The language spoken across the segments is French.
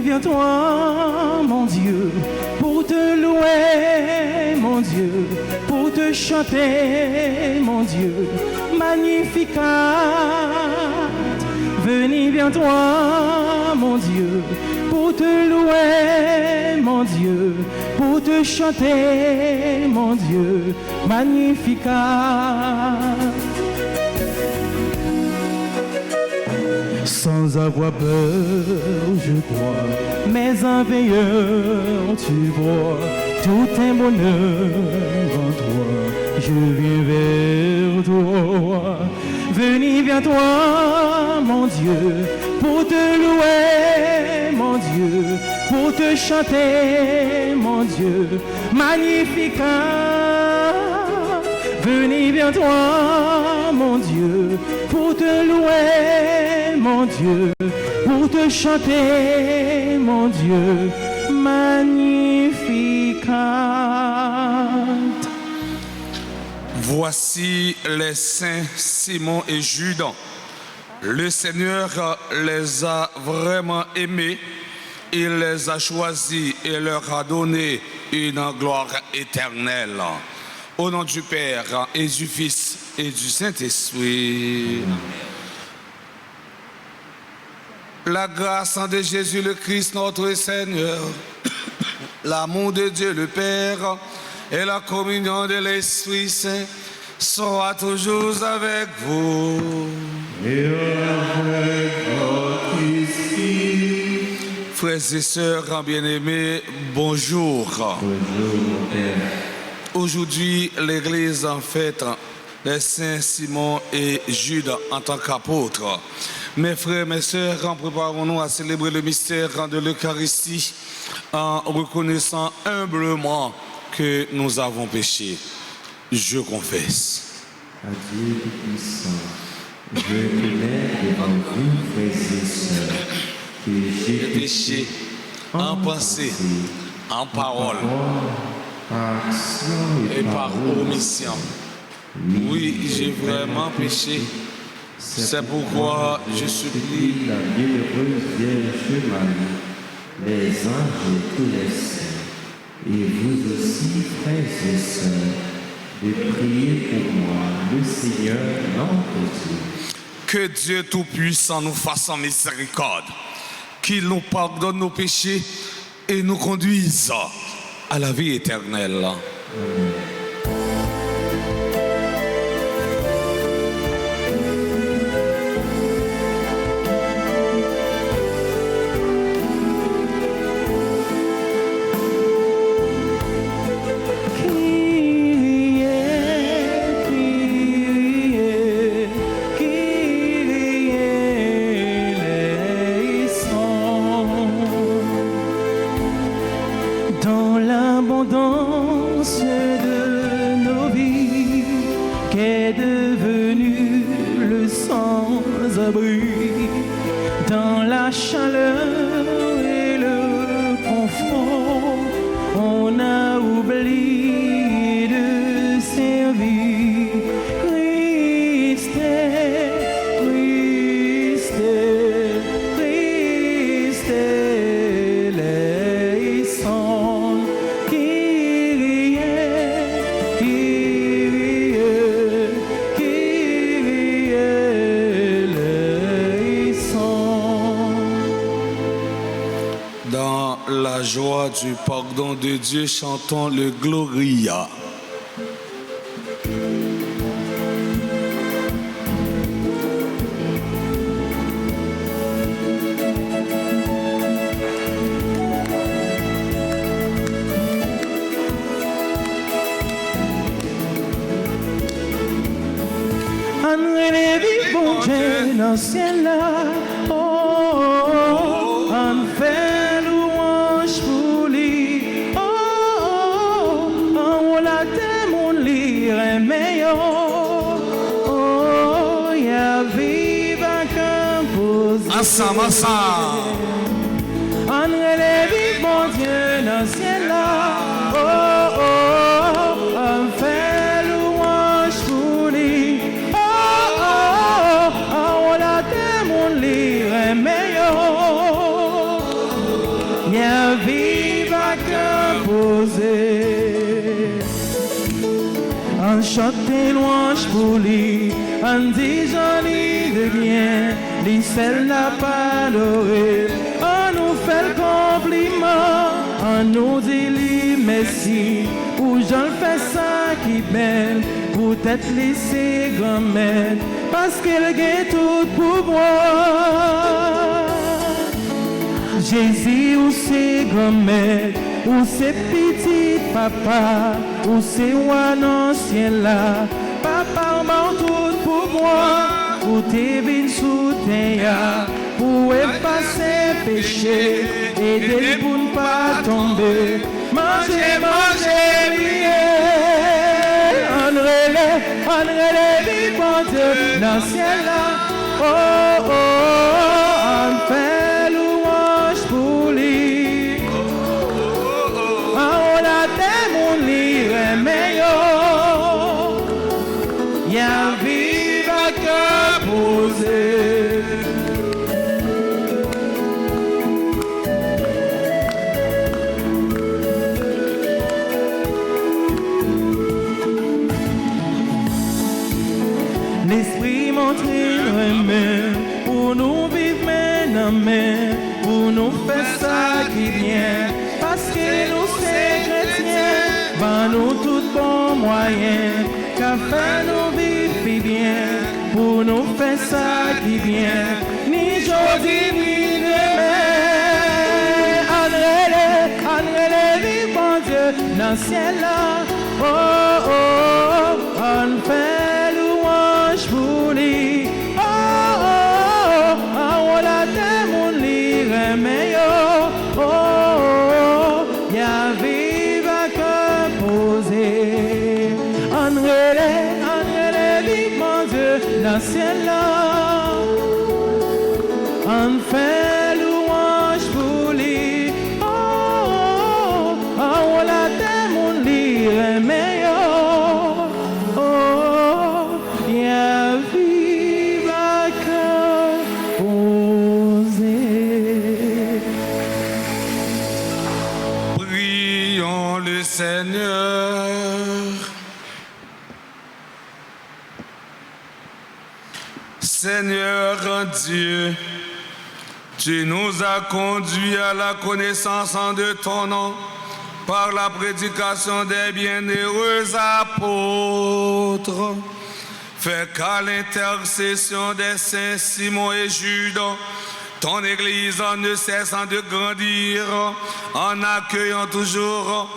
vers toi, mon Dieu, pour te louer, mon Dieu, pour te chanter, mon Dieu, Magnificat. Venir vers toi, mon Dieu, pour te louer, mon Dieu, pour te chanter, mon Dieu, Magnificat. Sans avoir peur, je crois, mais en veillant, tu vois, tout un bonheur en toi. Je viens vers toi, venir vers toi, mon Dieu, pour te louer, mon Dieu, pour te chanter, mon Dieu, Magnificat. Venir vers toi, mon Dieu, pour te louer, mon Dieu, pour te chanter, mon Dieu, Magnificat. Voici les saints Simon et Jude. Le Seigneur les a vraiment aimés. Il les a choisis et leur a donné une gloire éternelle. Au nom du Père et du Fils et du Saint-Esprit. La grâce de Jésus le Christ notre Seigneur, l'amour de Dieu le Père et la communion de l'Esprit Saint soit toujours avec vous. Et avec votre esprit. Frères et sœurs bien-aimés, bonjour. Bonjour, mon Père. Aujourd'hui, l'Église en fête les saints Simon et Jude en tant qu'apôtres. Mes frères, mes sœurs, préparons-nous à célébrer le mystère de l'Eucharistie en reconnaissant humblement que nous avons péché. Je confesse. À Dieu Tout-Puissant, je reconnais devant vous, frères et sœurs, que j'ai Péché en pensée, en parole par action et par omission. Oui, j'ai vraiment péché. C'est pourquoi je supplie la bienheureuse Vierge Marie, les anges et tous les saints, et vous aussi, frères et sœurs, de prier pour moi, le Seigneur, notre Dieu. que Dieu Tout-Puissant nous fasse en miséricorde, qu'il nous pardonne nos péchés et nous conduise à la vie éternelle. Amen. Dans l'abondance de nos vies, qu'est devenu le sans-abri, dans la chaleur et le confort, on a oublié de servir. Christ, Christ, Christ, les saints. Kyrie, Kyrie, Kyrie, eleison. Dans la joie du pardon de Dieu, chantons le Gloria. André les vivants, Dieu dans le ciel là. Oh, oh, oh, on fait louange pour lui. Oh, oh, oh, on l'a démoli, meilleur. Oh, il y a viva composé. Ensemble, ensemble. André les vivants, Dieu dans le ciel là. Oh, oh, oh, on fait louange pour lui. Oh, oh, oh, on l'a démoli, meilleur. vivre à cœur posé. On chante des louanges pour lui, on dit j'en ai de bien, lui seul n'a pas l'oreille. On nous fait le compliment, on nous dit lui merci, ou j'en fais ça qui belle, peut-être laisser grand-mère, parce qu'elle gagne tout pour moi. Jésus ou c'est grand-mère, ou c'est petit papa, ou c'est un ancien là, papa m'a tout pour moi, ou t'es venu sous terre, pour effacer péché, aider pour ne pas tomber, manger, manger, prier, on relève, bon Dieu, dans le ciel là, oh, oh, oh, on fait louange pour lui, on la démon lire meilleur, y'a vive à cœur posé. L'esprit montre pour nous vivre main, pour nous faire ça qui vient, parce que nous c'est chrétiens, va nous tout bon moyen, qu'a fait nous vivre bien, pour nous faire ça qui vient, ni aujourd'hui ni demain, André, bon Dieu, dans le ciel là, oh, oh, oh, on fait louange pour lui, oh, oh, oh, on la démon lire meilleur, oh, oh, oh, y'a vive à cœur posé, André, mon Dieu, dans le ciel là, on fait louange pour lui, oh, oh, oh, on la démon lire meilleur, oh, oh, y'a vive à cœur posé. Prions le Seigneur. Seigneur Dieu, tu nous as conduits à la connaissance de ton nom par la prédication des bienheureux apôtres. Fais qu'à l'intercession des saints Simon et Jude, ton Église ne cessant de grandir, en accueillant toujours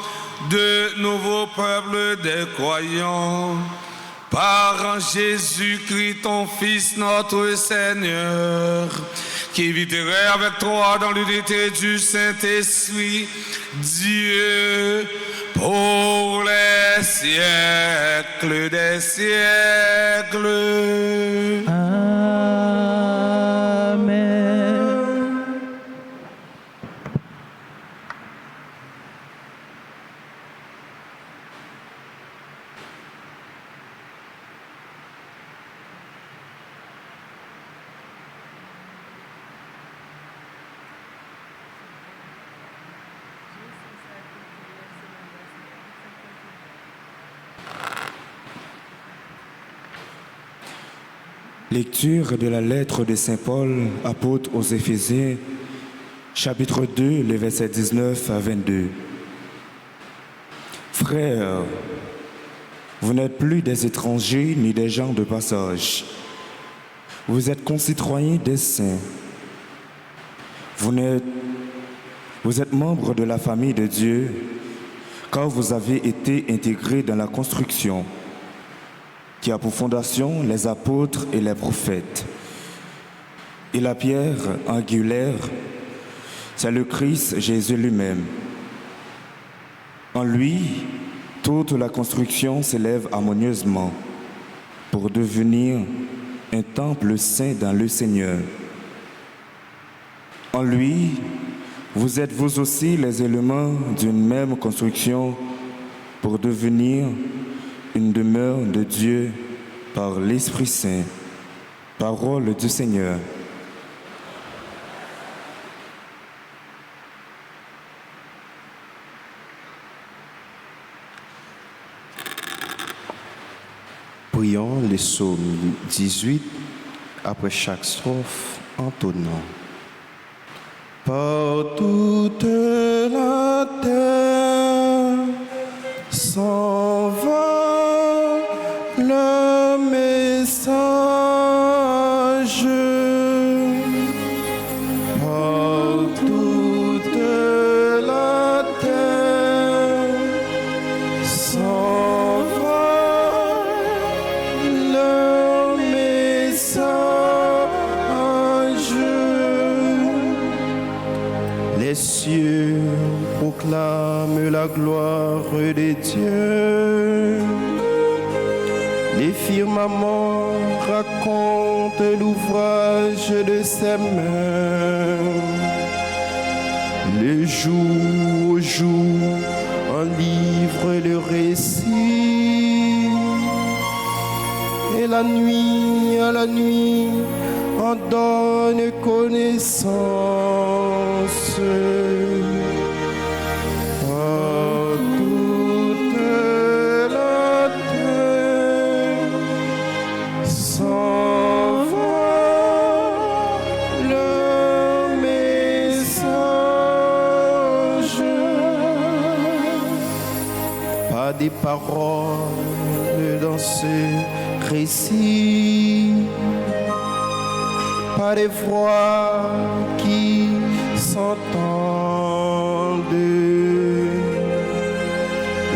de nouveaux peuples des croyants. Par Jésus-Christ, ton Fils, notre Seigneur, qui vivrait avec toi dans l'unité du Saint-Esprit, Dieu, pour les siècles des siècles. Amen. Lecture de la lettre de Saint Paul, apôtre aux Éphésiens, chapitre 2, les versets 19 à 22. Frères, vous n'êtes plus des étrangers ni des gens de passage. Vous êtes concitoyens des saints. Vous êtes membres de la famille de Dieu, car vous avez été intégrés dans la construction qui a pour fondation les apôtres et les prophètes. Et la pierre angulaire, c'est le Christ Jésus lui-même. En lui, toute la construction s'élève harmonieusement pour devenir un temple saint dans le Seigneur. En lui, vous êtes vous aussi les éléments d'une même construction pour devenir une demeure de Dieu par l'Esprit Saint. Parole du Seigneur. Prions les psaumes 18 après chaque strophe en tonnant. Par toute la terre s'en va le message. Par toute la terre s'en va le message. Les cieux proclament la gloire de Dieu. Les firmaments racontent l'ouvrage de ses mains. Le jour au jour, un livre le récit. Et la nuit à la nuit, en donne connaissance. À toute la terre s'en va le message. Pas des paroles dans ce récit, pas des voix qui s'entendent,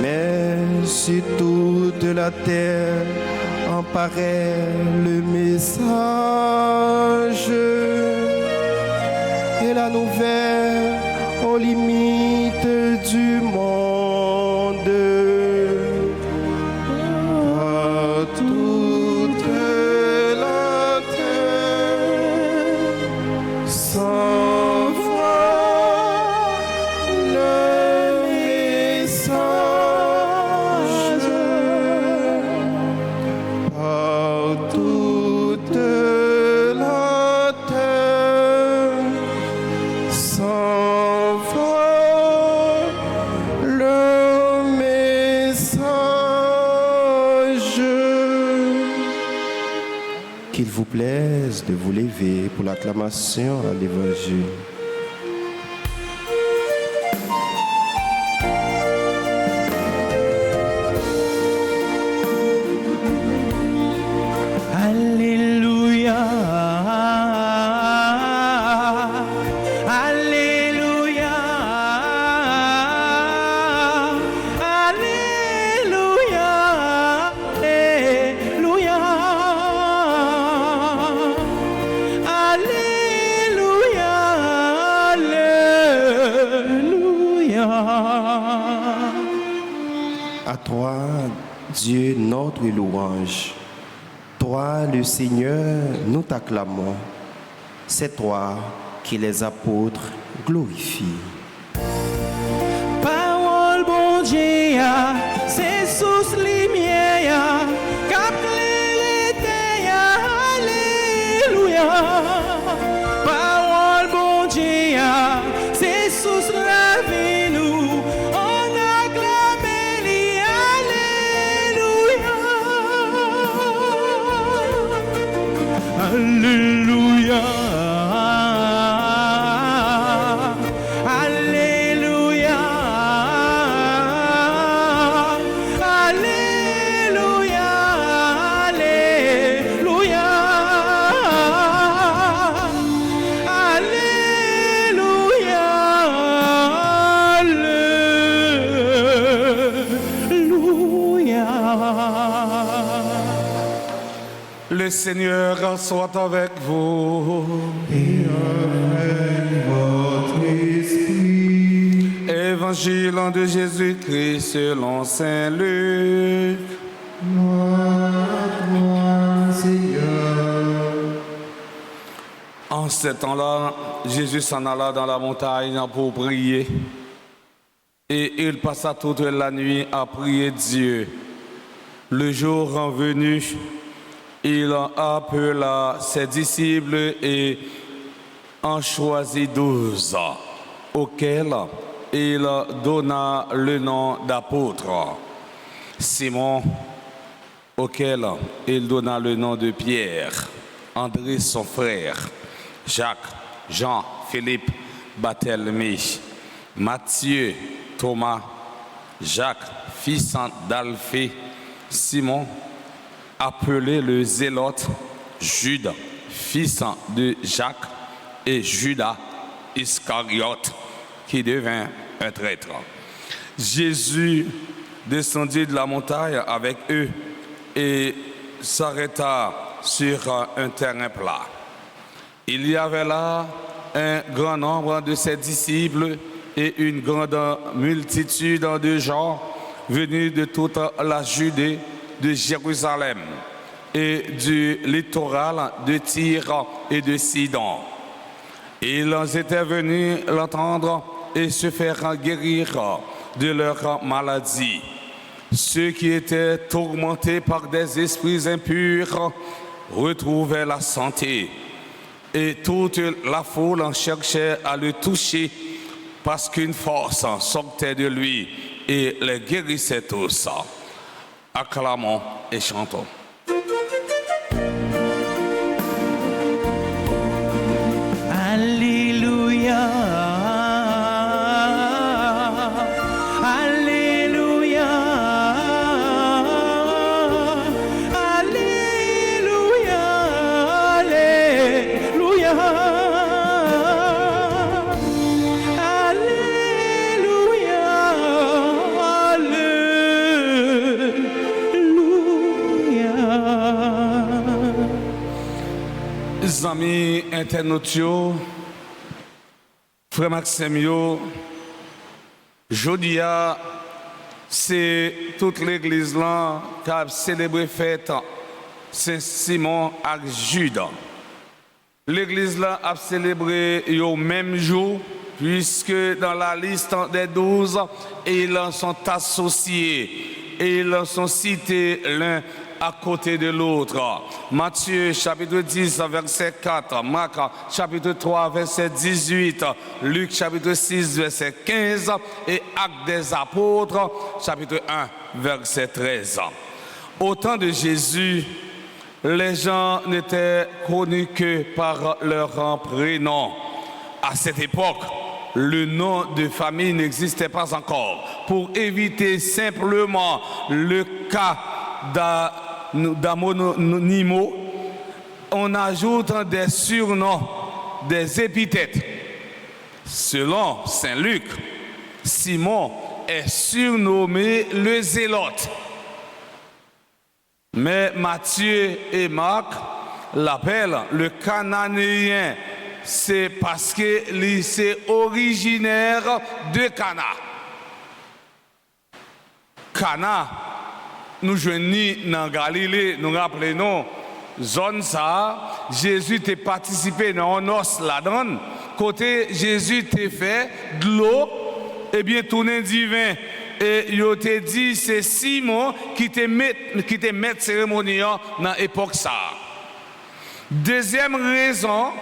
mais sur toute la terre en paraît le message et la nouvelle aux limites du monde. À toute la terre s'en va le message. Par toute la terre s'en va le message. Qu'il vous plaise de vous lever pour l'acclamation à l'Évangile. Alléluia, Alléluia, Alléluia, Alléluia, Alléluia, Alléluia. À toi, Dieu, notre louange. Toi, le Seigneur, nous t'acclamons. C'est toi qui les apôtres glorifient. Parole bon Dieu, c'est sous lumière, cap l'été, alléluia. Parole bon Dieu, c'est sous la vie nous, on acclame lui, alléluia. Alléluia. Alléluia. Alléluia. Alléluia. Alléluia. Le Seigneur soit avec vous. Et avec votre esprit. Évangile de Jésus-Christ selon Saint Luc. Gloire à toi, Seigneur. En ce temps-là, Jésus s'en alla dans la montagne pour prier. Et il passa toute la nuit à prier Dieu. Le jour revenu, il appela ses disciples et en choisit 12, auxquels il donna le nom d'apôtres. Simon, auquel il donna le nom de Pierre, André son frère, Jacques, Jean, Philippe, Barthélemy, Matthieu, Thomas, Jacques, fils d'Alphée, Simon, appelé le Zélote, Jude, fils de Jacques, et Judas Iscariote, qui devint un traître. Jésus descendit de la montagne avec eux et s'arrêta sur un terrain plat. Il y avait là un grand nombre de ses disciples et une grande multitude de gens venus de toute la Judée, de Jérusalem et du littoral de Tyr et de Sidon. Ils étaient venus l'entendre et se faire guérir de leur maladie. Ceux qui étaient tourmentés par des esprits impurs retrouvaient la santé. Et toute la foule en cherchait à le toucher parce qu'une force sortait de lui et les guérissait tous. Acclamons et chantons. Alléluia. Alléluia. Alléluia. Alléluia. Amis internautes, frère Maxime, Jodia, c'est toute l'église là qui a célébré fête Saint-Simon à Jude. L'église là a célébré au même jour, puisque dans la liste des 12, ils sont associés et ils sont cités l'un à côté de l'autre. Matthieu chapitre 10 verset 4, Marc chapitre 3 verset 18, Luc chapitre 6 verset 15 et Actes des apôtres chapitre 1 verset 13. Au temps de Jésus, les gens n'étaient connus que par leur prénom. À cette époque, le nom de famille n'existait pas encore. Pour éviter simplement le cas d'homonymie, on ajoute des surnoms, des épithètes. Selon Saint Luc, Simon est surnommé le Zélote. Mais Matthieu et Marc l'appellent le Cananéen. C'est parce que c'est originaire de Cana. Cana, nous joignons dans Galilée, nous rappelons, zone ça, Jésus t'a participé dans un os là-dedans. Côté Jésus t'a fait de l'eau, et bien tourné divin. Et il t'a dit, c'est Simon qui te met cérémonial dans l'époque ça. Deuxième raison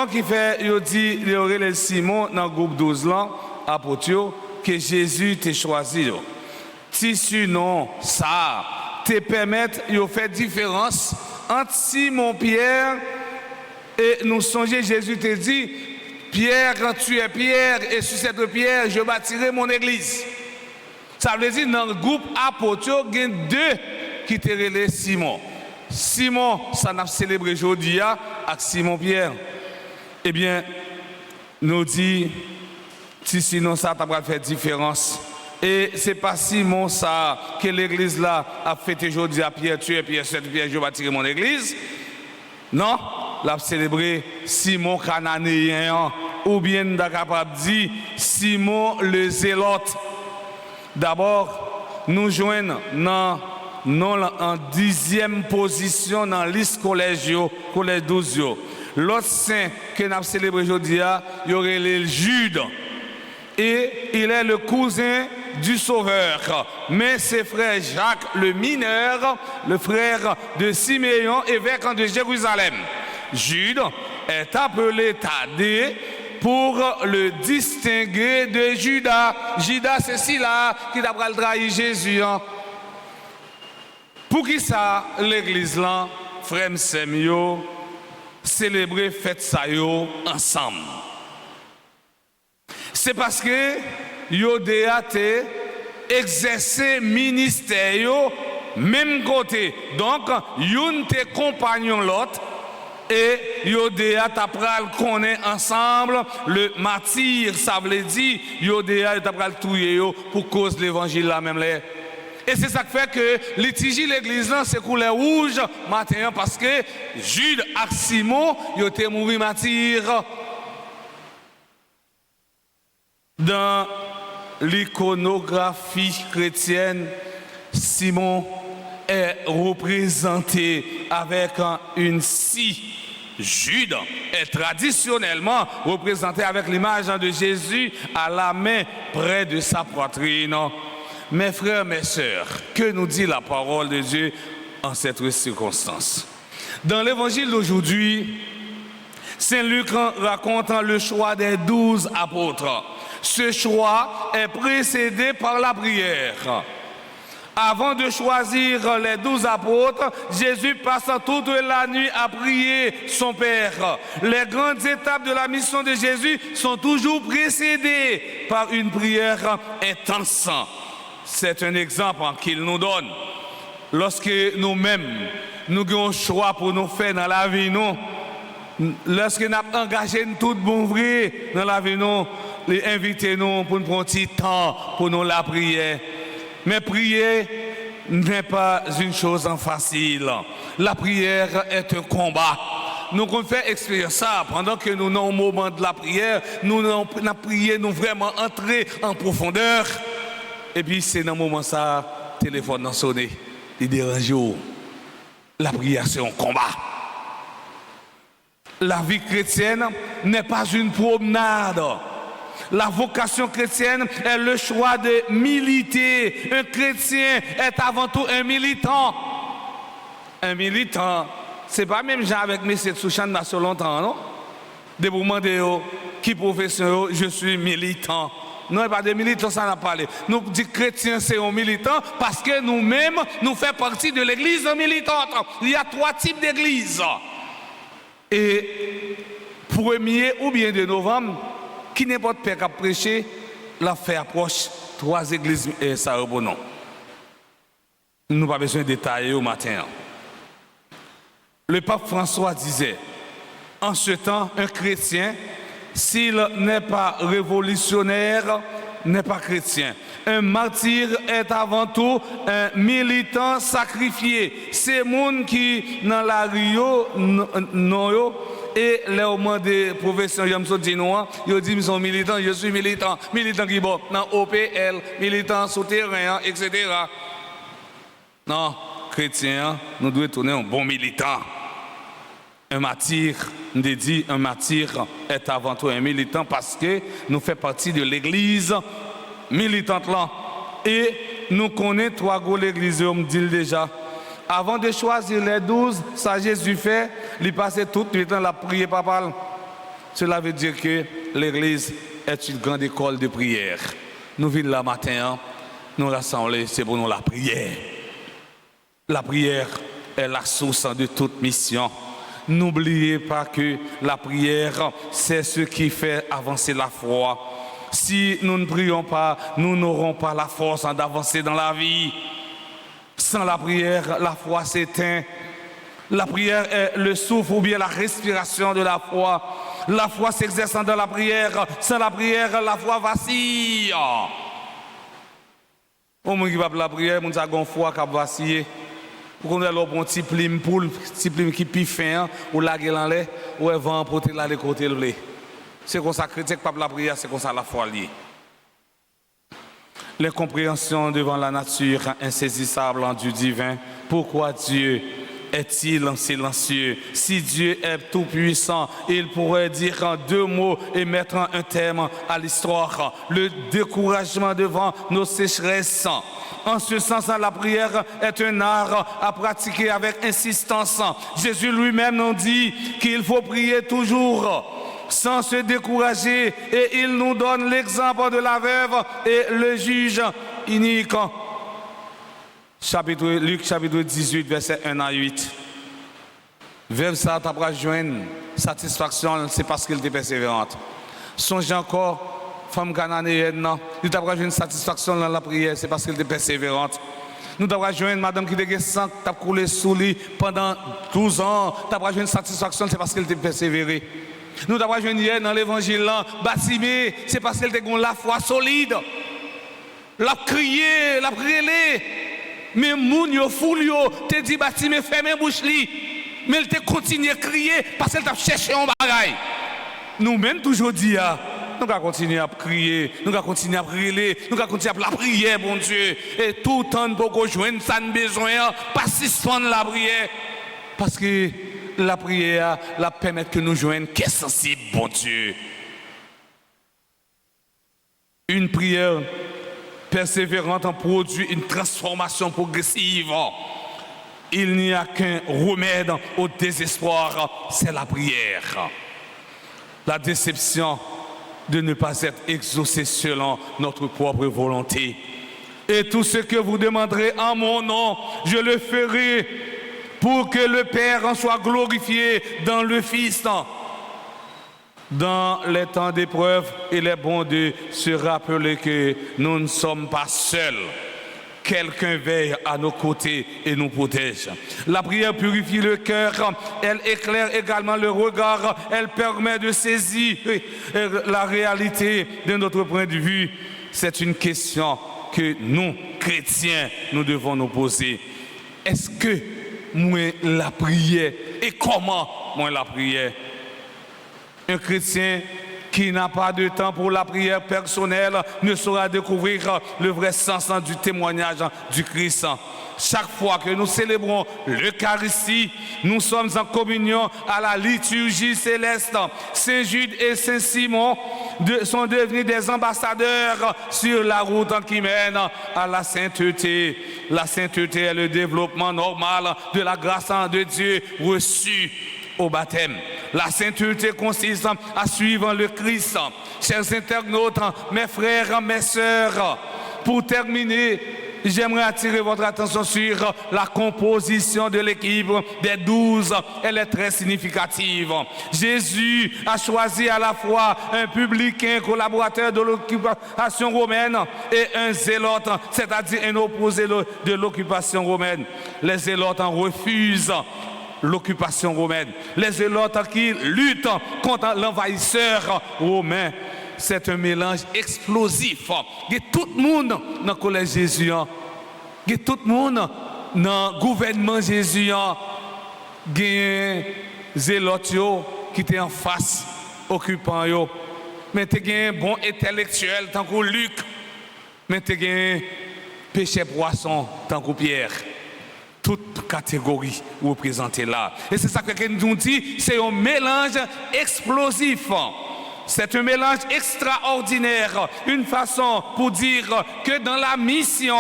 qui fait, il dit, il y aurait le Simon dans le groupe 12 là, apôtre, que Jésus t'a choisi. Tissu non, ça, te permettre, il fait différence entre Simon Pierre et nous songeons, Jésus t'a dit, Pierre, quand tu es Pierre, et sur cette pierre, je bâtirai mon église. Ça veut dire, dans le groupe apôtre, il y a deux qui te relèvent Simon. Simon, ça n'a célébré aujourd'hui avec Simon Pierre. Eh bien, nous dit, si sinon ça t'a fait différence. Et c'est pas Simon ça que l'église là a fêté aujourd'hui à Pierre, tu es Pierre, cette pierre, je bâtirai mon église. Non, l'a célébré Simon Cananéen, ou bien capable de dire Simon le Zélote. D'abord, nous joignons en 10e position dans la liste collège 12. L'autre saint que nous avons célébré aujourd'hui, il y aurait le Jude. Et il est le cousin du Sauveur. Mais c'est frère Jacques le mineur, le frère de Siméon, évêque de Jérusalem. Jude est appelé Thaddée pour le distinguer de Judas. Judas, c'est celui-là qui a trahi Jésus. Pour qui ça, l'église là, frère Semio, célébrer fête ça yo ensemble? C'est parce que yo déaté exercer ministère yo même côté. Donc, yon te compagnon l'autre et yo déaté pral connaît ensemble le martyr, ça veut dire yo déaté pral touyer yo pour cause l'évangile là même là. Et c'est ça qui fait que litige l'église là c'est couleur rouge matin parce que Jude et Simon yo te mouri martyr. Dans l'iconographie chrétienne, Simon est représenté avec une scie. Jude est traditionnellement représenté avec l'image de Jésus à la main près de sa poitrine. Mes frères, mes sœurs, que nous dit la parole de Dieu en cette circonstance? Dans l'évangile d'aujourd'hui, Saint Luc raconte le choix des 12 apôtres. Ce choix est précédé par la prière. Avant de choisir les 12 apôtres, Jésus passe toute la nuit à prier son Père. Les grandes étapes de la mission de Jésus sont toujours précédées par une prière intense. C'est un exemple qu'il nous donne. Lorsque nous-mêmes, nous avons un choix pour nous faire dans la vie, lorsque nous avons engagé tout bon vrai dans la vie, les invitez-nous pour nous prendre un petit temps pour nous la prière. Mais prier n'est pas une chose facile. La prière est un combat. Nous avons fait expérience ça pendant que nous sommes au moment de la prière. Nous avons prié, nous vraiment entrer en profondeur. Et puis c'est dans ce moment ça, le téléphone a sonné. Il dérange. La prière c'est un combat. La vie chrétienne n'est pas une promenade. La vocation chrétienne est le choix de militer. Un chrétien est avant tout un militant. Un militant, c'est pas même genre avec M. Souchan dans so longtemps, non? De vous demander qui professeur, je suis militant. Non, pas de militant, ça n'a pas parlé. Nous disons chrétiens, c'est un militant parce que nous-mêmes, nous faisons partie de l'église militante. Il y a 3 types d'églises. Et 1er ou bien de novembre, qui n'importe qui a prêché, l'a fait approche 3 églises et ça non. Nous n'avons pas besoin de détailler au matin. Le pape François disait, en ce temps, un chrétien, s'il n'est pas révolutionnaire, n'est pas chrétien. Un martyr est avant tout un militant sacrifié. C'est monde qui, dans la Rio, non, et les moments de profession, ils disent, ils sont militants, je suis militant. Militant qui bon, dans OPL, militant souterrain, etc. Non, chrétien, nous devons tourner un bon militant. Un martyr, on dit, un martyr est avant tout un militant parce que nous faisons partie de l'église militante là. Et nous connaissons 3 gros l'église, on me dit déjà. Avant de choisir les 12, ça Jésus fait, il passait toute le temps à prier papa. Cela veut dire que l'église est une grande école de prière. Nous vivons là matin, nous rassembler, c'est pour nous la prière. La prière est la source de toute mission. N'oubliez pas que la prière, c'est ce qui fait avancer la foi. Si nous ne prions pas, nous n'aurons pas la force d'avancer dans la vie. Sans la prière, la foi s'éteint. La prière est le souffle ou bien la respiration de la foi. La foi s'exerçant dans la prière. Sans la prière, la foi vacille. Au moins qui va la prière, on a une foi qui va vaciller. Pour qu'on ait un petit plim poule, petit plim qui piffe fin, ou la gueule en l'air, ou elle va emporter là les côtés le. C'est comme ça critique pas la prière, c'est comme ça la foi liée. Les compréhensions devant la nature insaisissable du divin. Pourquoi Dieu est-il silencieux? Si Dieu est tout-puissant, il pourrait dire en 2 mots et mettre un terme à l'histoire. Le découragement devant nos sécheresses. En ce sens, la prière est un art à pratiquer avec insistance. Jésus lui-même nous dit qu'il faut prier toujours. sans se décourager, et il nous donne l'exemple de la veuve et le juge inique. Luc chapitre 18, verset 1 à 8. Veuve ça t'a pas joindre satisfaction, c'est parce qu'elle était persévérante. Songez encore, femme cananéenne, non, nous t'a pas joindre satisfaction dans la prière, c'est parce qu'elle était persévérante. Nous avons joindre madame qui était sang, qui a coulé sous lui pendant 12 ans, nous avons joindre satisfaction, c'est parce qu'elle était persévérée. Nous avons joindre hier dans l'évangile, Batimée, c'est parce qu'elle était la foi solide. La crié, la brûlé. Mais moun yo foul yo, te dit Batimée ferme bouche li. Mais elle te continue à crier parce qu'elle t'a cherché un bagaille. Nous-mêmes toujours dit nous allons continuer à crier, nous allons continuer à brûler, nous allons continuer à la prière, bon Dieu. Et tout le temps, pour qu'on joigne ça besoin, pas suspendre la prière. Parce que la prière, la permet que nous joignions, qu'est sensible, bon Dieu. Une prière persévérante en produit une transformation progressive. Il n'y a qu'un remède au désespoir, c'est la prière. La déception de ne pas être exaucé selon notre propre volonté. Et tout ce que vous demanderez en mon nom, je le ferai pour que le Père en soit glorifié dans le Fils. Dans les temps d'épreuve, il est bon de se rappeler que nous ne sommes pas seuls. Quelqu'un veille à nos côtés et nous protège. La prière purifie le cœur, elle éclaire également le regard, elle permet de saisir la réalité de notre point de vue. C'est une question que nous, chrétiens, nous devons nous poser. Est-ce que moi la prière et comment moi la prière? Un chrétien qui n'a pas de temps pour la prière personnelle ne saura découvrir le vrai sens du témoignage du Christ. Chaque fois que nous célébrons l'Eucharistie, nous sommes en communion à la liturgie céleste. Saint Jude et Saint Simon sont devenus des ambassadeurs sur la route qui mène à la sainteté. La sainteté est le développement normal de la grâce de Dieu reçue au baptême. La sainteté consiste à suivre le Christ. Chers internautes, mes frères, mes sœurs, pour terminer, j'aimerais attirer votre attention sur la composition de l'équipe des 12. Elle est très significative. Jésus a choisi à la fois un publicain, collaborateur de l'occupation romaine, et un zélote, c'est-à-dire un opposé de l'occupation romaine. Les zélotes en refusent l'occupation romaine. Les zélotes qui luttent contre l'envahisseur romain. C'est un mélange explosif. Il y a tout le monde dans le collège Jésus. Il y a tout le monde dans le gouvernement Jésus. Il y a des zélotes qui étaient en face, occupant. Mais il y a un bon intellectuel, tant que Luc. Mais il y a un péché poisson, tant que Pierre. Toute catégorie représentée là. Et c'est ça que quelqu'un nous dit, c'est un mélange explosif. C'est un mélange extraordinaire, une façon pour dire que dans la mission,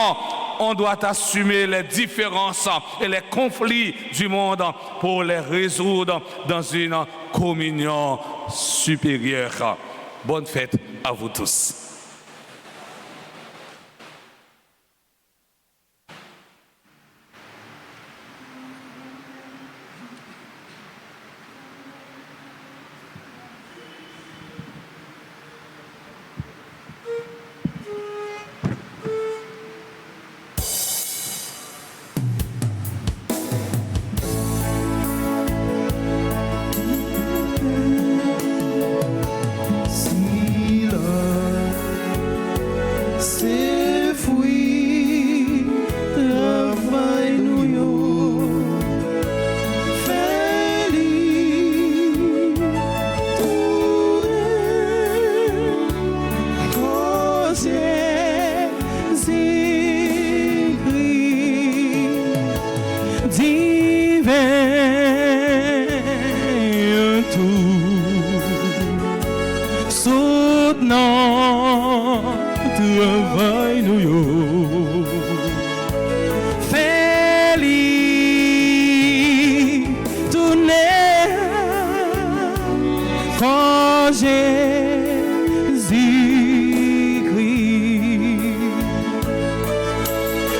on doit assumer les différences et les conflits du monde pour les résoudre dans une communion supérieure. Bonne fête à vous tous. en Jésus-Christ.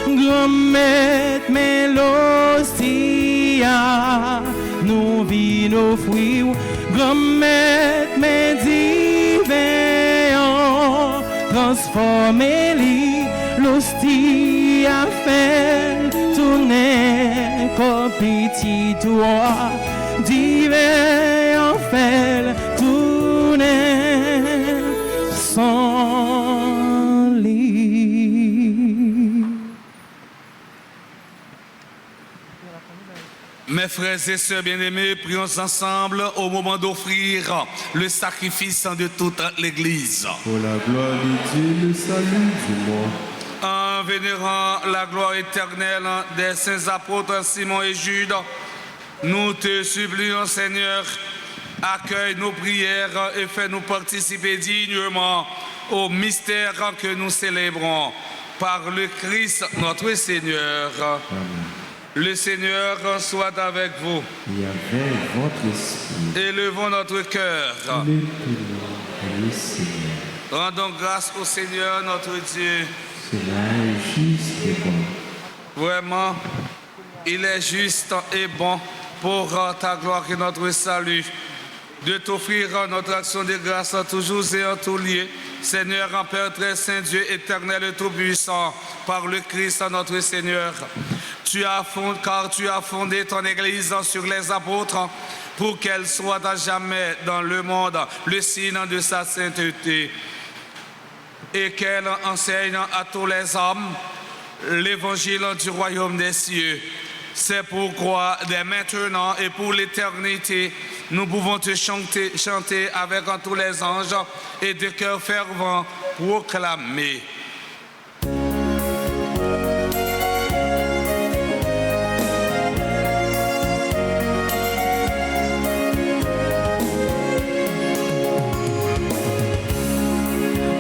Grand maître Mélosia, nous vîmes nos fruits. Grand maître divin, transformez-les, l'hostie a fait tourner comme petit toi, divin en fait tourner sans lit. Mes frères et sœurs bien-aimés, prions ensemble au moment d'offrir le sacrifice de toute l'Église. Pour la gloire de Dieu, le salut du monde. En vénérant la gloire éternelle des saints apôtres Simon et Jude, nous te supplions, Seigneur, accueille nos prières et fais-nous participer dignement au mystère que nous célébrons par le Christ notre Seigneur. Amen. Le Seigneur soit avec vous. Et avec votre esprit, Élevons notre cœur. le Père et le Seigneur. Rendons grâce au Seigneur notre Dieu. Cela est juste et bon. Vraiment, il est juste et bon pour ta gloire et notre salut de t'offrir notre action de grâce toujours et en tout lieu. Seigneur, en Père très saint, Dieu éternel et tout-puissant, par le Christ notre Seigneur. Car tu as fondé ton Église sur les apôtres pour qu'elle soit à jamais dans le monde le signe de sa sainteté et qu'elle enseigne à tous les hommes l'évangile du royaume des cieux. C'est pourquoi, dès maintenant et pour l'éternité, nous pouvons te chanter avec tous les anges et de cœur fervent proclamer.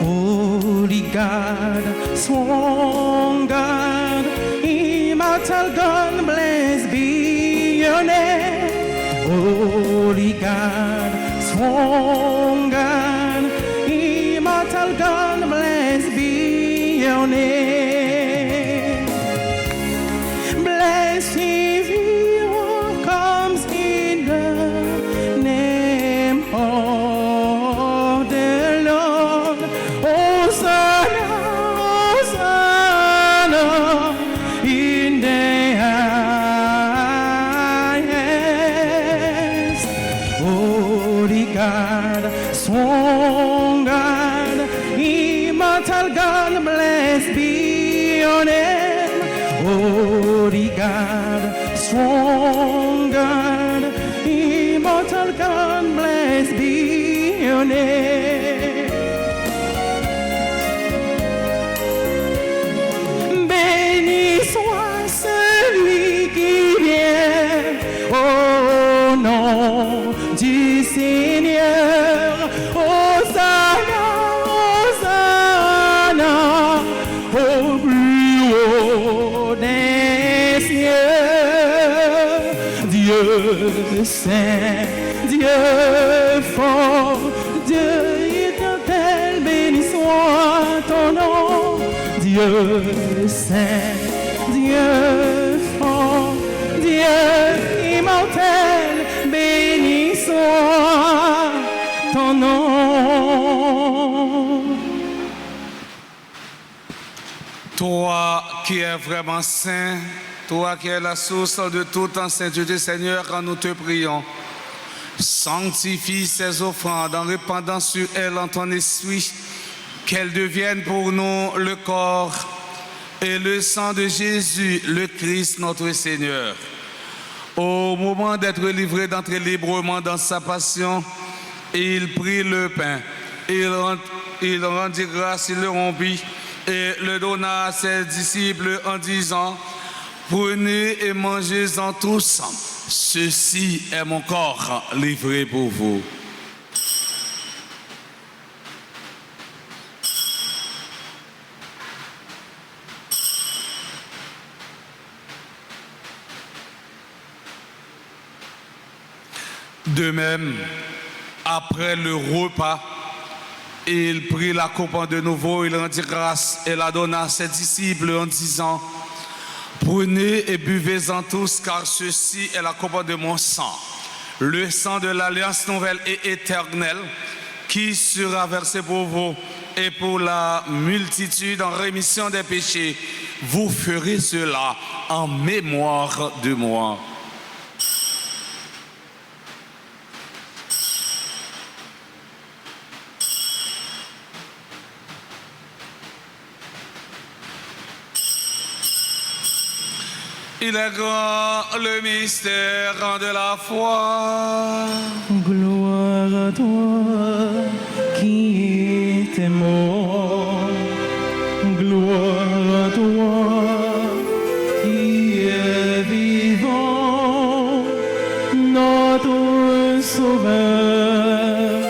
Holy God, strong God, immortal God, blessed be your name. Holy God, strong God, immortal God, blessed be your name. Blessed hero comes in the name of the Lord. Hosanna, Hosanna in the highest. Holy God, strong God, immortal God, blessed be your name. Holy God, strong God, immortal God, blessed be your name. Béni soit celui qui vient au nom du Seigneur. Hosanna, Hosanna, au plus haut des cieux. Dieu saint, Dieu fort, Dieu éternel, béni soit ton nom. Dieu saint, Dieu fort, Dieu immortel, béni soit ton nom. Toi qui es vraiment saint, toi qui es la source de toute sainteté, Seigneur, nous te prions. Sanctifie ces offrandes en répandant sur elles en ton esprit, qu'elles deviennent pour nous le corps et le sang de Jésus, le Christ notre Seigneur. Au moment d'être livré, d'entrer librement dans sa passion, il prit le pain, il rendit grâce, il le rompit et le donna à ses disciples en disant: prenez et mangez-en tous, ceci est mon corps livré pour vous. De même, Après le repas, il prit la coupe de nouveau, il rendit grâce et la donna à ses disciples en disant: prenez et buvez-en tous, car ceci est la coupe de mon sang, le sang de l'alliance nouvelle et éternelle, qui sera versé pour vous et pour la multitude en rémission des péchés. Vous ferez cela en mémoire de moi. Il est grand le mystère de la foi. Gloire à toi qui étais mort. Gloire à toi qui est vivant, notre Sauveur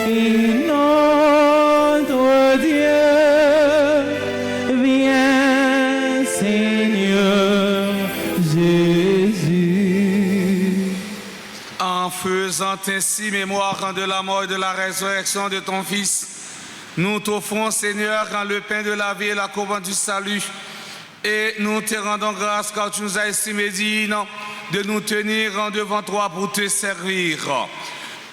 et notre Dieu. Viens, Seigneur Jésus. En faisant ainsi mémoire de la mort et de la résurrection de ton Fils, nous t'offrons, Seigneur, le pain de la vie et la coupe du salut. Et nous te rendons grâce car tu nous as estimé dignes de nous tenir devant toi pour te servir.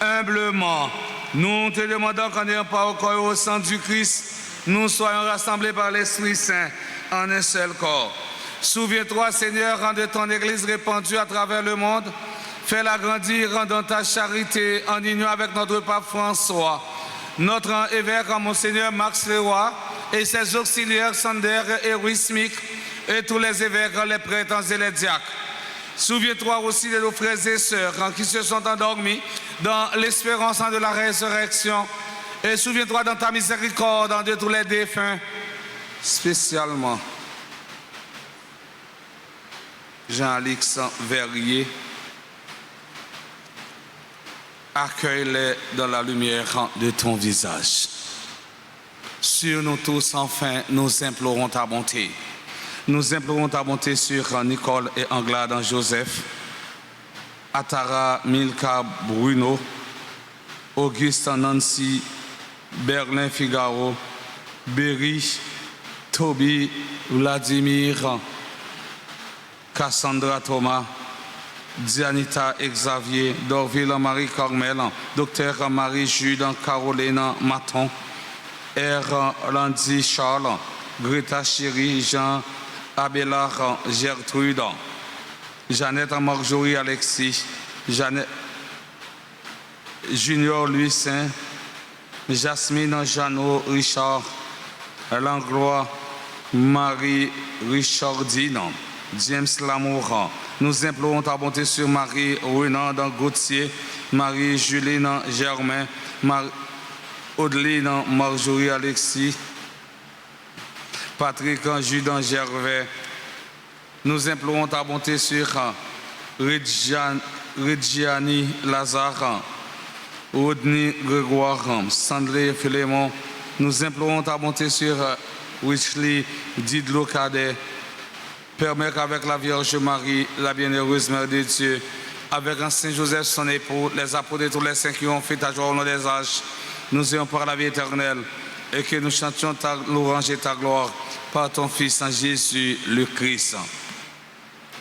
Humblement, nous te demandons qu'en ayant pas au corps et au sang du Christ, nous soyons rassemblés par l'Esprit Saint en un seul corps. Souviens-toi, Seigneur, de ton Église répandue à travers le monde. Fais-la grandir dans ta charité en union avec notre pape François, notre évêque Monseigneur Max Leroy et ses auxiliaires Sander et Wismic et tous les évêques, les prêtres et les diacres. Souviens-toi aussi de nos frères et sœurs qui se sont endormis dans l'espérance de la résurrection. Et souviens-toi dans ta miséricorde de tous les défunts, spécialement Jean-Alix Verrier. Accueille-les dans la lumière de ton visage. Sur nous tous, enfin, nous implorons ta bonté. Nous implorons ta bonté sur Nicole et Anglade Joseph, Atara Milka Bruno, Auguste Nancy, Berlin Figaro, Berry, Toby, Vladimir, Cassandra Thomas, Dianita Xavier, Dorville Marie-Carmel, Docteur Marie-Jude, Caroline Maton, R. Landy Charles, Greta Chéri, Jean Abélard Gertrude, Jeannette Marjorie Alexis, Jeannette Junior Louis Saint, Jasmine Jeannot Richard, Langlois Marie Richardine, James Lamour. Nous implorons ta bonté sur Marie Renard Gauthier, Marie Juline Germain, Audeline Marjorie Alexis, Patrick Judan Gervais. Nous implorons ta bonté sur Reggiani Lazare, Rodney Grégoire, Sandré Philémon. Nous implorons ta bonté sur Richely Didlo Cadet. Permets qu'avec la Vierge Marie, la bienheureuse Mère de Dieu, avec un Saint Joseph son époux, les apôtres et tous les saints qui ont fait ta joie au nom des âges, nous ayons par la vie éternelle et que nous chantions ta louange et ta gloire par ton Fils en Jésus le Christ.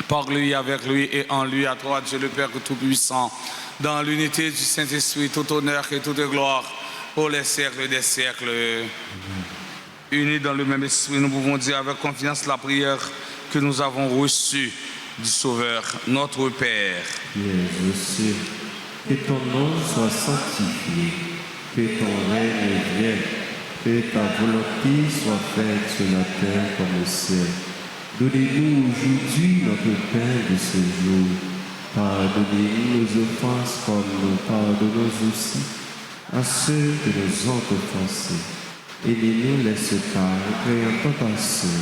Par lui, avec lui et en lui, à toi, Dieu le Père Tout-Puissant, dans l'unité du Saint-Esprit, tout honneur et toute gloire pour les siècles des siècles. Unis dans le même esprit, nous pouvons dire avec confiance la prière que nous avons reçue du Sauveur, notre Père. Qui es aux cieux, que ton nom soit sanctifié, que ton règne vienne, que ta volonté soit faite sur la terre comme au ciel. Donnez-nous aujourd'hui notre pain de ce jour. Pardonnez-nous nos offenses comme nous pardonnons aussi à ceux qui nous ont offensés. Et ne nous laisse pas entrer en tentation,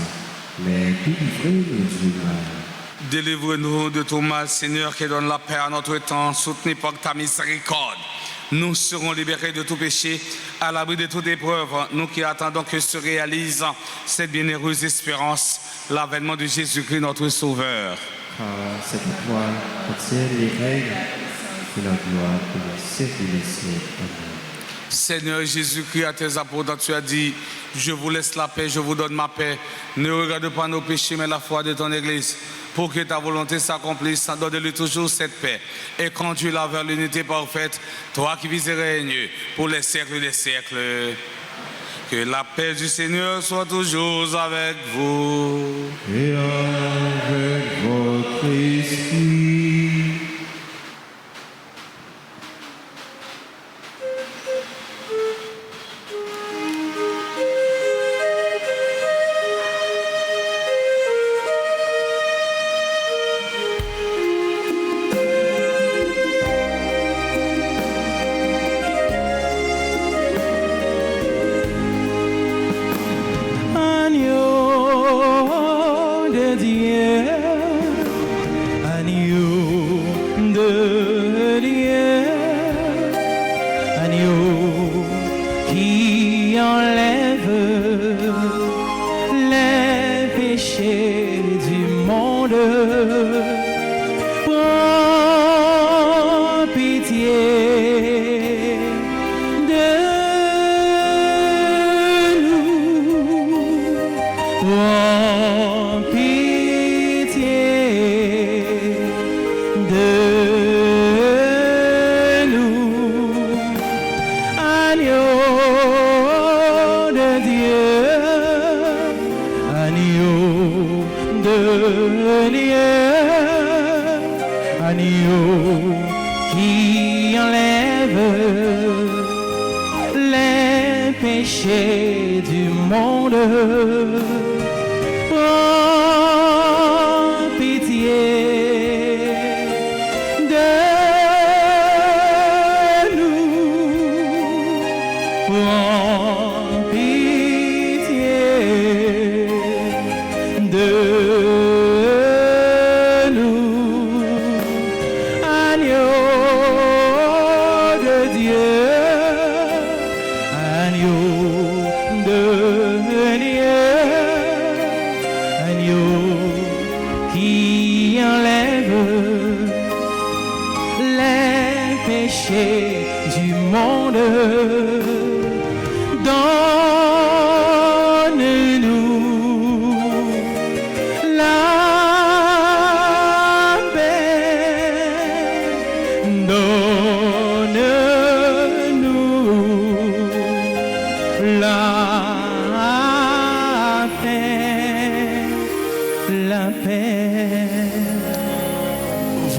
mais délivrez-nous du mal. Délivre-nous de tout mal, Seigneur, qui donne la paix à notre temps, soutenu par ta miséricorde. Nous serons libérés de tout péché, à l'abri de toute épreuve, nous qui attendons que se réalise cette bienheureuse espérance, l'avènement de Jésus-Christ, notre Sauveur. Car cette étoile contienne les règles, et la gloire pour les siècles des siècles. Amen. Seigneur Jésus-Christ, à tes apôtres, tu as dit, je vous laisse la paix, je vous donne ma paix. Ne regarde pas nos péchés, mais la foi de ton Église. Pour que ta volonté s'accomplisse, donne-lui toujours cette paix. Et conduis-la vers l'unité parfaite, toi qui vis et règnes pour les siècles des siècles. Que la paix du Seigneur soit toujours avec vous. Et avec votre esprit.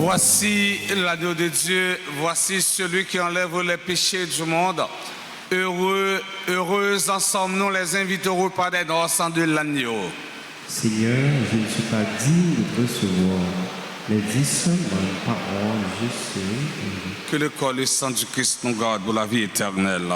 Voici l'agneau de Dieu, voici celui qui enlève les péchés du monde. Heureux, heureux ensemble, nous les invitons au repas des noces de l'agneau. Seigneur, je ne suis pas digne de recevoir, mais dis seulement une parole, je sais. Que le corps et le sang du Christ nous garde pour la vie éternelle.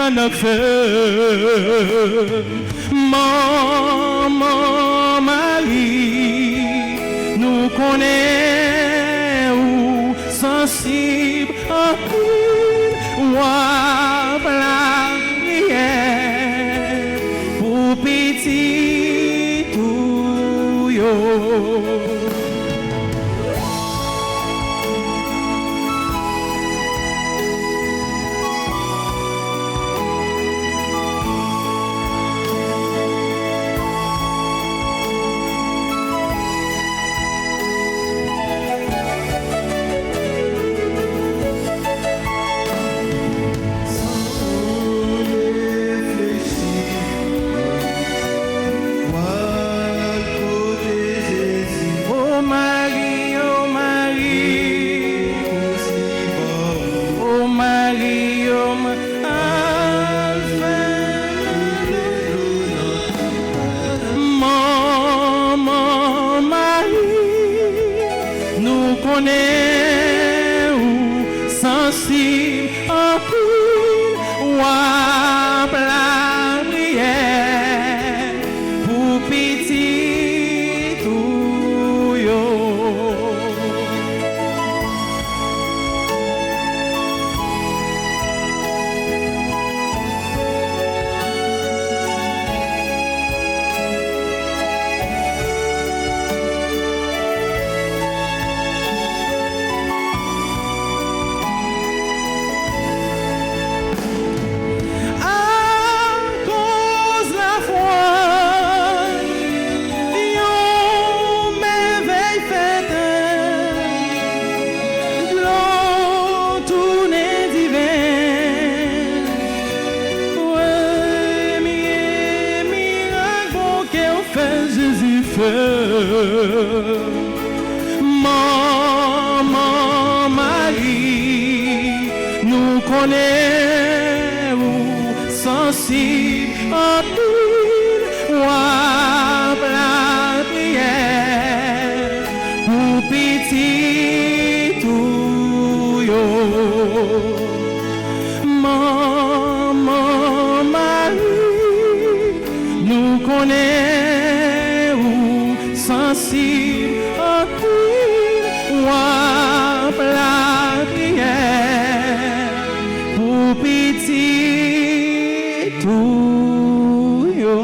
en feu. Maman Marie, nous connaissons sensible à tout, la prière pour petit tout yo. Maman Marie, nous connaissons sensible à tout, la prière pour petit tout yo. Maman Marie, nous connaissons sensible à tout, la prière pour petit tout yo.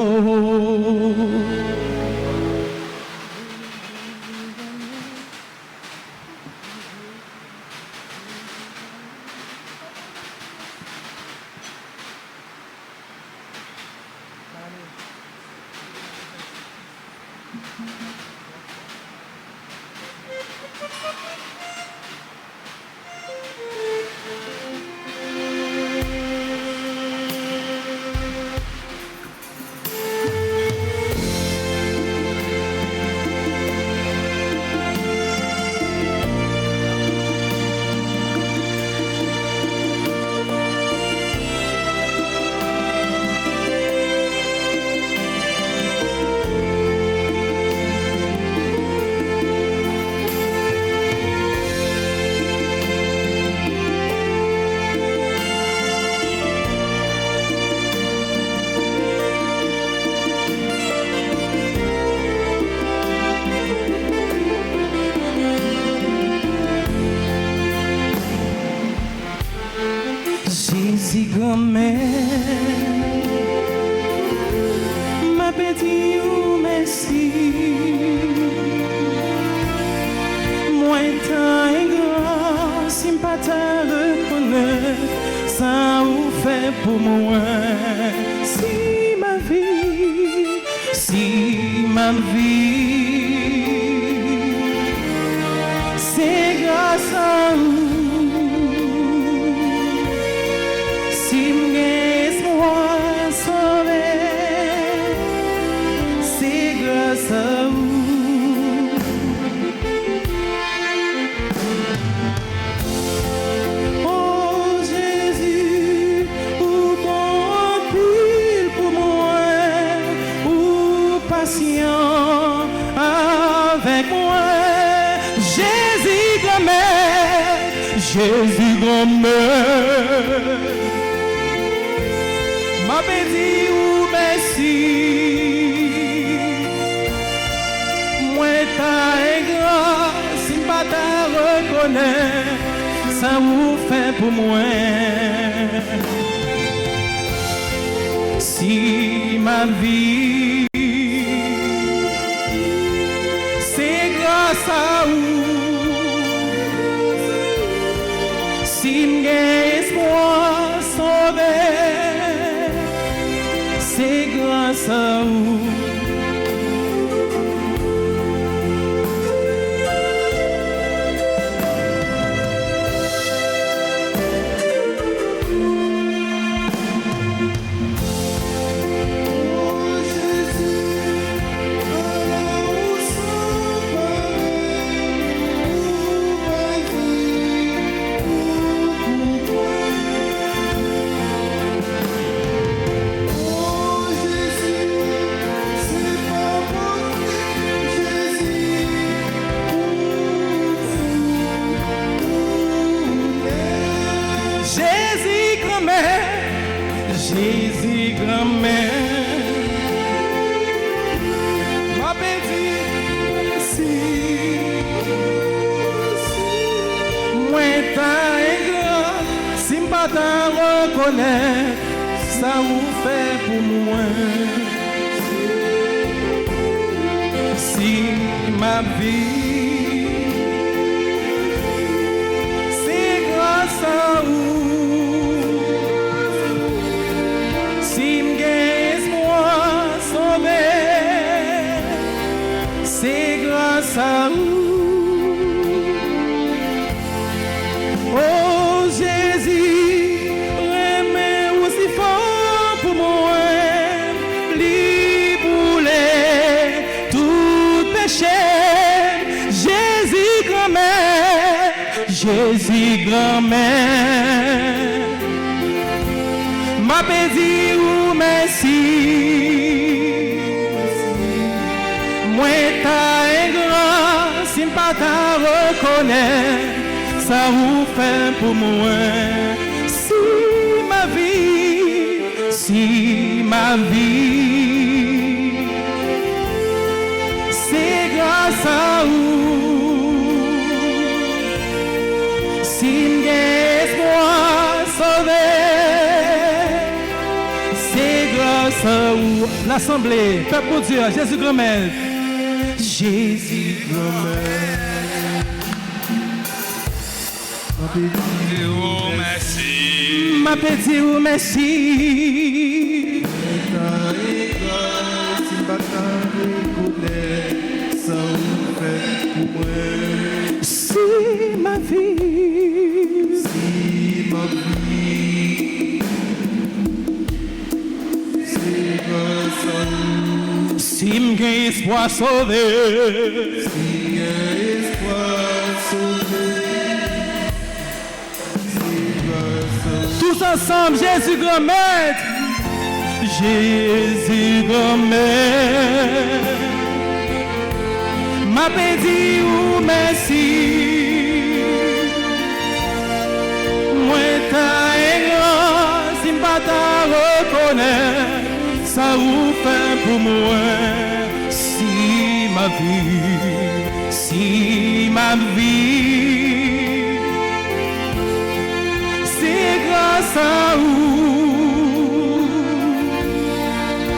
Jésus grand-mère, ma petite ou merci, moi tant grand, si pas ta reconnaître, ça vous fait pour moi, si ma vie, c'est grâce à vous. Jésus grand-mère, m'a dit ou merci. Moi ta grand, si pas ta reconnais, ça vous fait pour moi. Si ma vie, c'est grâce à vous. Si m'gagne espoir sauvé, c'est grâce à vous. Jésus grand-mère, m'a dit merci. Moi t'as grand, si m'pas t'en reconnaître, ça vous fait pour moi. Si ma vie, c'est grâce à vous. C'est grâce à vous. Oh Jésus, remets aussi fort pour moi, libouler tout péché. Jésus grand-mère, Jésus grand-mère, m'a dit ou merci. Moi t'as grand, si m'pas t'as reconnaître, ça vous fait pour moi. Si ma vie, c'est grâce à vous. Si m'gagne espoir sauvé, c'est grâce à vous. L'Assemblée, peuple pour Dieu, Jésus grand-mère. Jésus grand-mère, m'a petit ou merci. Si ma vie, c'est grâce à vous. Si m'gagne espoir sauvé, tous ensemble, Jésus grand-maître, Jésus grand-maître, m'a dit ou merci. Moi t'as grand, si m'pas t'as reconnaître, ça vous fait pour moi. Si ma vie, c'est grâce à vous.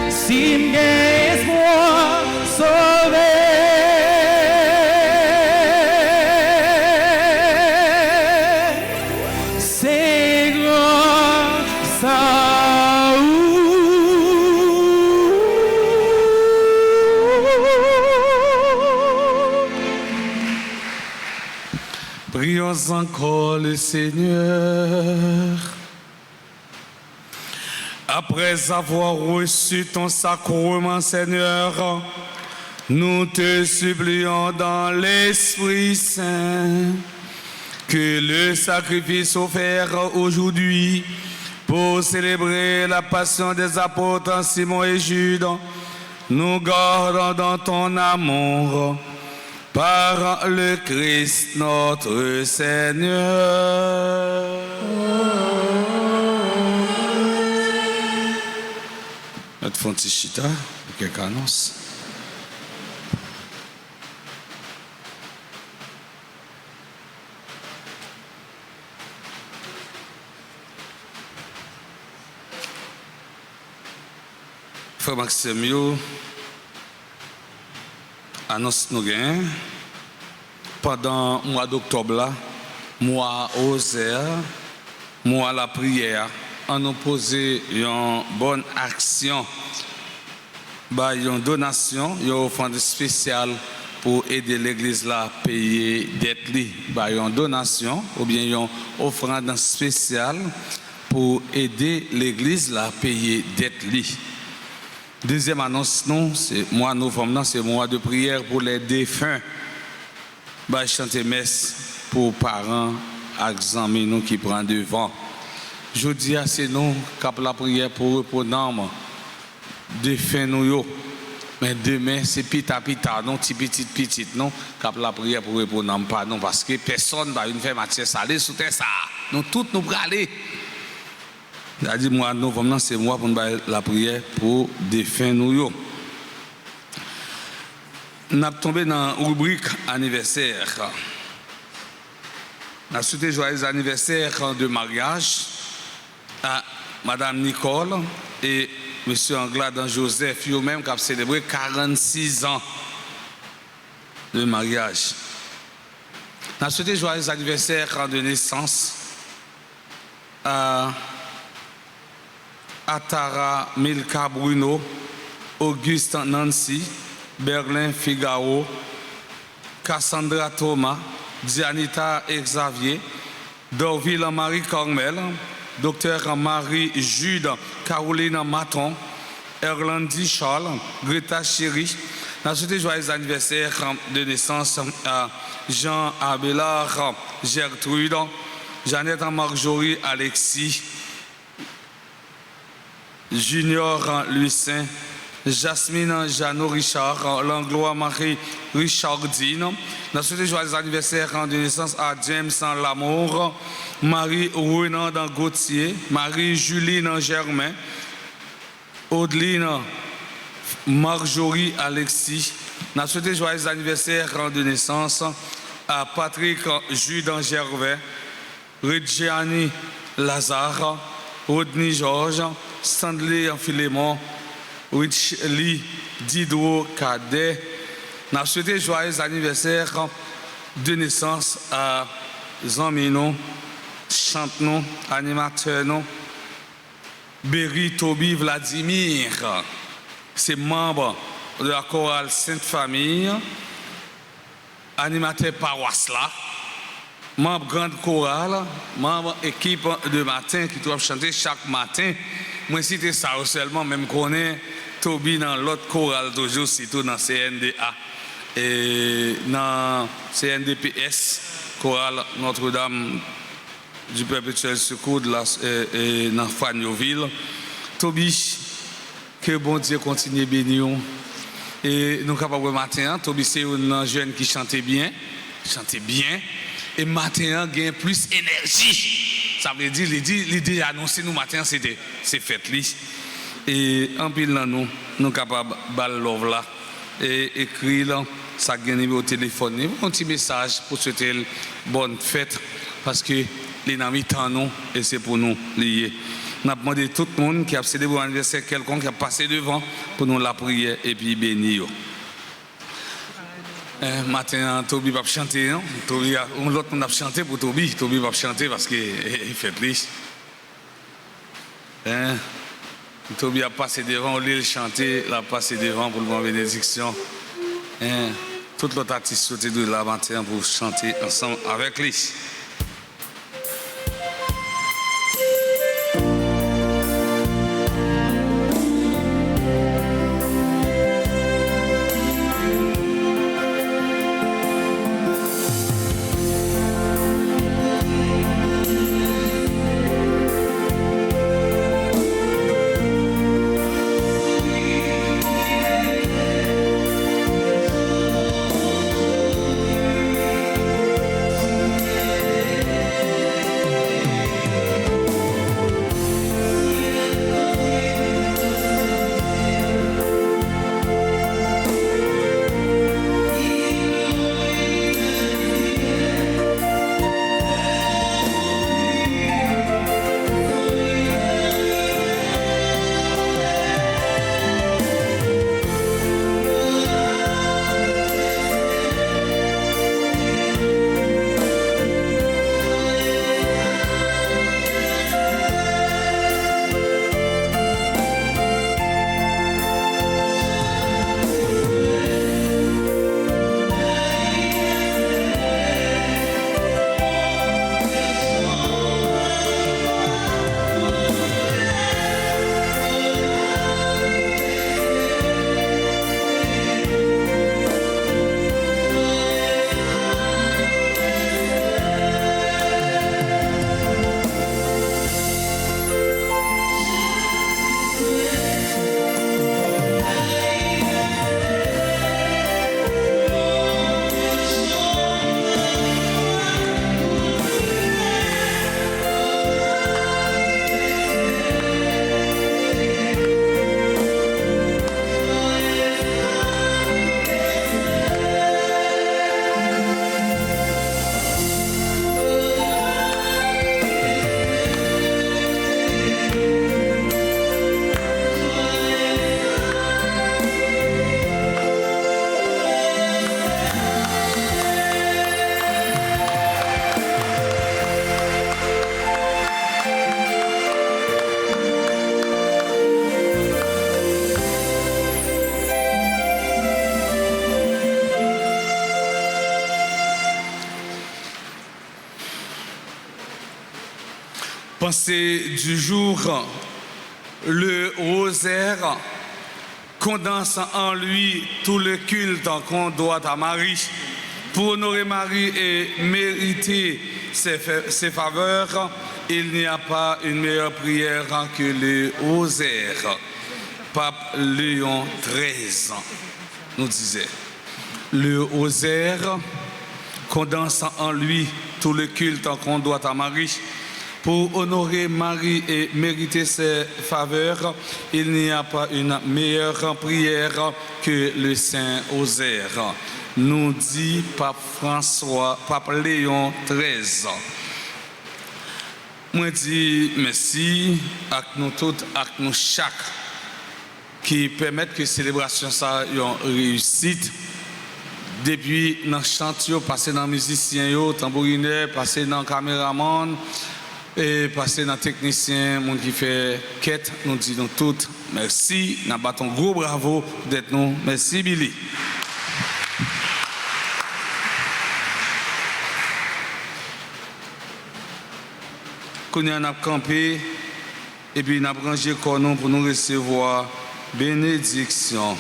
Si m'gagne espoir sauvé, c'est grâce à vous. Prions encore le Seigneur. Après avoir reçu ton sacrement, Seigneur, nous te supplions dans l'Esprit Saint que le sacrifice offert aujourd'hui pour célébrer la passion des apôtres Simon et Jude nous garde dans ton amour. Par le Christ notre Seigneur. Fontichita, pour quelques annonces. Frère Maxime, annonce nous gain pendant le mois d'octobre là, mois Oser, mois la prière, on a posé une bonne action, une donation, une offrande spéciale pour aider l'église là à payer dette li, une donation ou bien une offrande spéciale pour aider l'église là à payer dette li. Deuxième annonce, non, c'est mois novembre, c'est mois de prière pour les défunts. Chanter messe pour parents, amis nous qui prennent devant. Je dis à c'est nous qui la prière pour repos défunts nous. Mais demain, c'est pita, non, petit, non, qui la prière pour repos pas non, parce que personne va faire matière salée sous terre ça. Nous tous nous aller. C'est-à-dire, mois de novembre, c'est moi pour la prière pour défunts nous. Nous avons tombé dans la rubrique anniversaire. Nous avons souhaité joyeux anniversaire de mariage à Madame Nicole et M. Anglade Joseph, eux-mêmes qui ont célébré 46 ans de mariage. Nous avons souhaité joyeux anniversaire de naissance à Atara Milka Bruno, Auguste Nancy, Berlin Figaro, Cassandra Thomas, Dianita Xavier, Dorville Marie Cormel, Dr Marie Jude, Caroline Maton, Erlandi Charles, Greta Chéry. Nous souhaitons joyeux anniversaire de naissance à Jean Abélard, Gertrude, Jeannette Marjorie Alexis, Junior Lucin, Jasmine Jeannot Richard, Langlois Marie Richardine. Nous souhaitons joyeux anniversaire de naissance à James Lamour, Marie Renan Gauthier, Marie Juline Germain, Audeline Marjorie Alexis. Nous souhaitons joyeux anniversaire de naissance à Patrick Judan Gervais, Reggiani Lazare, Rodney Georges, Stanley Philémon, Rich Lee Dido Cadet. Nous souhaitons joyeux anniversaire de naissance à Zamino, Chantenon, animateur, Berry Toby Vladimir. C'est membre de la chorale Sainte Famille, animateur paroisse là, membre grande chorale, membre équipe de matin qui doit chanter chaque matin. Moi, c'était ça seulement, même qu'on est Toby dans l'autre chorale toujours, surtout dans CNDA et dans CNDPS, chorale Notre-Dame du Perpétuel Secours dans Fagnoville. Toby, que bon Dieu continue à bénir. Et nous sommes capables de matin, Toby c'est un jeune qui chantait bien, et matin gagne plus énergie. Ça veut dire, l'idée annoncée nous matin, c'est fait li. Et en pile là nous sommes capables de baller l'ouvre là et écrire là, ça gagne au téléphone. Un petit message pour souhaiter une bonne fête parce que les amis tant nous et c'est pour nous lier. Nous avons demandé à tout le monde qui a célébré un anniversaire quelconque qui a passé devant pour nous la prière et puis bénir. Matin, Toby va chanter. Non? L'autre monde a chanté pour Toby. Toby va chanter parce qu'il fait plus. Toby a passé devant, au lieu de chanter, il a passé devant pour le bon bénédiction. Tout l'autre artiste sauté de la matin pour chanter ensemble avec lui. Pensée du jour, le rosaire condense en lui tout le culte qu'on doit à Marie. Pour honorer Marie et mériter ses faveurs, il n'y a pas une meilleure prière que le rosaire. Pape Léon XIII nous disait, le rosaire condense en lui tout le culte qu'on doit à Marie. Pour honorer Marie et mériter ses faveurs, il n'y a pas une meilleure prière que le Saint-Rosaire, nous dit Pape Léon XIII. Moi dis merci à nous toutes, à nous chaque, qui permettent que la célébration soit une réussite. Depuis dans chant, passer dans musiciens, tambourineurs, passer dans caméraman, et passer dans technicien, monde qui fait quête, nous disons toutes merci, nous battons gros bravo d'être nous. Merci Billy. Qu'on y en a campé et puis nous avons rangé pour nous recevoir bénédiction.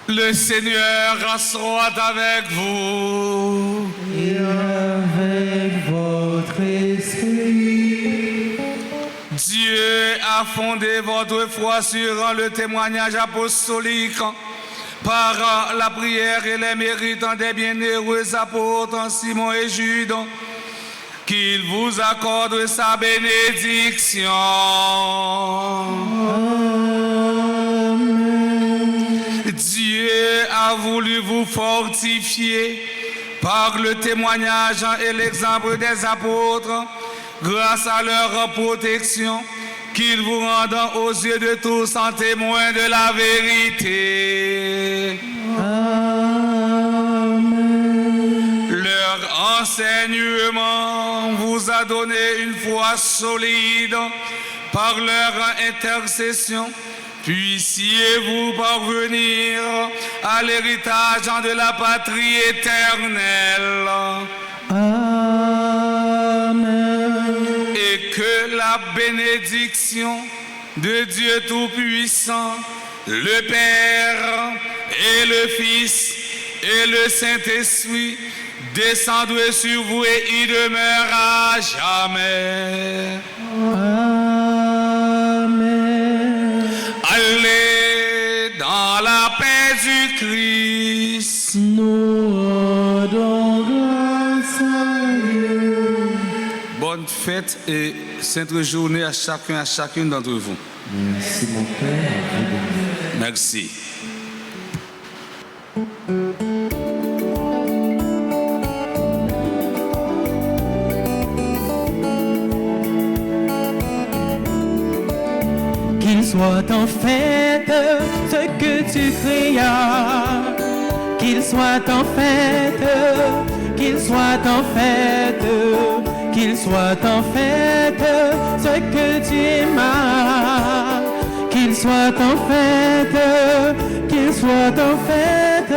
Le Seigneur soit avec vous. Et avec votre esprit. Dieu a fondé votre foi sur le témoignage apostolique par la prière et les mérites des bienheureux apôtres Simon et Jude. Qu'il vous accorde sa bénédiction. Dieu a voulu vous fortifier par le témoignage et l'exemple des apôtres, grâce à leur protection, qu'il vous rende aux yeux de tous en témoin de la vérité. Amen. Leur enseignement vous a donné une foi solide par leur intercession. Puissiez-vous parvenir à l'héritage de la patrie éternelle. Amen. Et que la bénédiction de Dieu Tout-Puissant, le Père et le Fils et le Saint-Esprit descendent sur vous et y demeurent à jamais. Amen. Allez dans la paix du Christ. Nous rendons grâce à Dieu. Bonne fête et sainte journée à chacun, à chacune d'entre vous. Merci mon Père. Merci. Qu'il soit en fête ce que tu créas, qu'il soit en fête, qu'il soit en fête, qu'il soit en fête ce que tu aimas, qu'il soit en fête, qu'il soit en fête,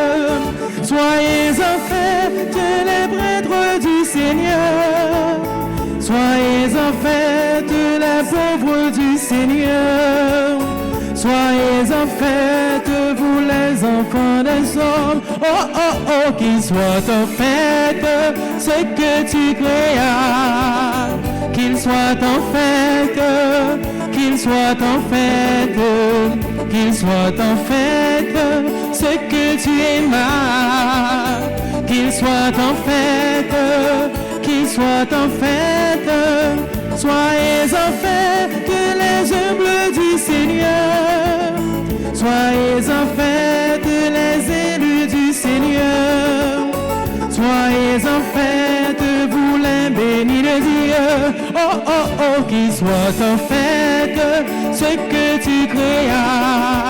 soyez en fête les prêtres du Seigneur. Soyez en fête les pauvres du Seigneur. Soyez en fête vous les enfants des hommes. Oh oh oh, qu'il soit en fête ce que tu créas. Qu'il soit en fête, qu'il soit en fête, qu'il soit en fête ce que tu aimas. Qu'il soit en fête, qu'il soit en fête, soyez en fête les humbles du Seigneur, soyez en fête les élus du Seigneur, soyez en fête vous les bénis de Dieu. Oh oh oh, qu'il soit en fête ce que tu créas,